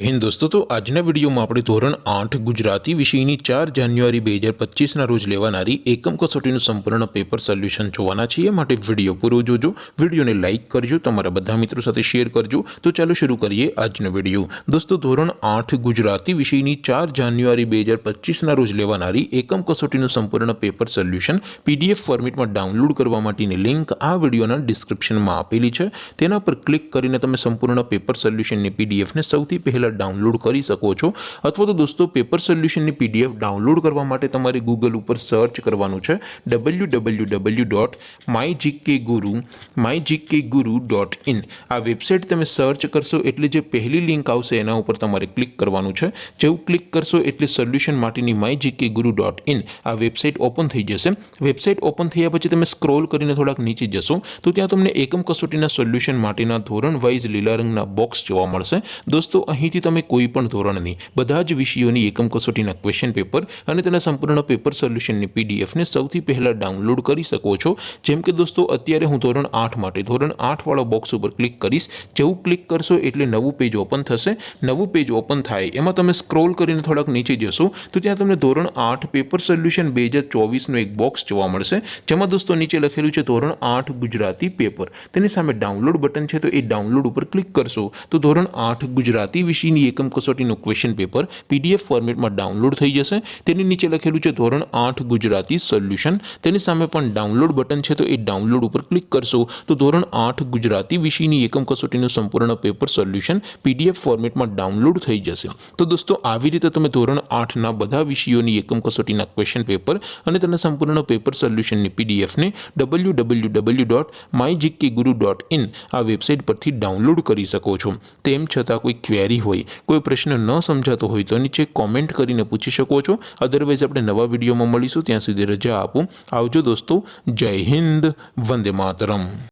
હિન્દ દોસ્તો, તો આજના વિડીયોમાં આપણે ધોરણ 8 ગુજરાતી વિષયની 4 જાન્યુઆરી 2025ના રોજ લેવાનારી એકમ કસોટીનું સંપૂર્ણ પેપર સોલ્યુશન જોવાના છીએ। માટે વિડીયો પૂરો જોજો, વિડીયોને લાઇક કરજો, તમારા બધા મિત્રો સાથે શેર કરજો। તો ચાલો શરૂ કરીએ આજનો વિડીયો। દોસ્તો, ધોરણ 8 ગુજરાતી વિષયની 4 જાન્યુઆરી 2025ના રોજ લેવાનારી એકમ કસોટીનું સંપૂર્ણ પેપર સોલ્યુશન પીડીએફ ફોર્મેટમાં ડાઉનલોડ કરવા માટેની લિંક આ વિડીયોના ડિસ્ક્રિપ્શનમાં આપેલી છે। તેના પર ક્લિક કરીને તમે સંપૂર્ણ પેપર સોલ્યુશનની પીડીએફને સૌથી પહેલા डाउनलॉड કરી શકો છો। અથવા તો દોસ્તો, પેપર સોલ્યુશનની પીડીએફ ડાઉનલોડ કરવા માટે તમારે ગૂગલ ઉપર સર્ચ કરવાનું છે www.mygkguru.in। આ વેબસાઇટ તમે સર્ચ કરશો એટલે જે પહેલી લિંક આવશે એના ઉપર તમારે ક્લિક કરવાનું છે। જેવું ક્લિક કરશો એટલે સોલ્યુશન માટેની mygkguru.in આ વેબસાઇટ ઓપન થઈ જશે। વેબસાઇટ ઓપન થયા પછી તમે સ્ક્રોલ કરીને થોડાક નીચે જશો તો ત્યાં તમને એકમ કસોટીના સોલ્યુશન માટેના ધોરણ વાઇઝ લીલા રંગના બોક્સ જોવા મળશે। દોસ્તો, અહીંથી તમે કોઈ પણ ધોરણની બધા જ વિષયોની એકમ કસોટીના ક્વેશ્ચન પેપર અને તેના સંપૂર્ણ પેપર સોલ્યુશનની પીડીએફને સૌથી પહેલા ડાઉનલોડ કરી શકો છો। જેમ કે દોસ્તો, અત્યારે હું ધોરણ 8 માટે ધોરણ 8 વાળા બોક્સ ઉપર ક્લિક કરીશ। જેવું ક્લિક કરશો એટલે નવું પેજ ઓપન થશે। નવું પેજ ઓપન થાય એમાં તમે સ્ક્રોલ કરીને થોડાક નીચે જશો તો ત્યાં તમને ધોરણ 8 પેપર સોલ્યુશન 2024નું એક બોક્સ જોવા મળશે। જેમાં દોસ્તો નીચે લખેલું છે ધોરણ 8 ગુજરાતી પેપર। તેની સામે ડાઉનલોડ બટન છે, તો એ ડાઉનલોડ ઉપર ક્લિક કરશો તો ધોરણ 8 ગુજરાતી વિષયની એકમ કસોટીનું ક્વેશ્ચન પેપર પીડીએફ ફોર્મેટમાં ડાઉનલોડ થઈ જશે। તેની નીચે લખેલું છે ધોરણ 8 ગુજરાતી સોલ્યુશન। તેની સામે પણ ડાઉનલોડ બટન છે, તો એ ડાઉનલોડ ઉપર ક્લિક કરશો તો ધોરણ 8 ગુજરાતી વિષયની એકમ કસોટીનું સંપૂર્ણ પેપર સોલ્યુશન પીડીએફ ફોર્મેટમાં ડાઉનલોડ થઈ જશે। તો દોસ્તો, આવી રીતે તમે ધોરણ 8ના બધા વિષયોની એકમ કસોટીના ક્વેશ્ચન પેપર અને તેના સંપૂર્ણ પેપર સોલ્યુશનની પીડીએફને www.mygkguru.in આ વેબસાઇટ પરથી ડાઉનલોડ કરી શકો છો। તેમ છતાં કોઈ ક્વેરી હોય, કોઈ પ્રશ્ન ન સમજાતો હોય તો નીચે કોમેન્ટ કરીને પૂછી શકો છો। અધરવાઇઝ આપણે નવા વિડીયોમાં મળીશું, ત્યાં સુધી રજા આપો। આવજો દોસ્તો, જય હિન્દ, વંદે માતરમ।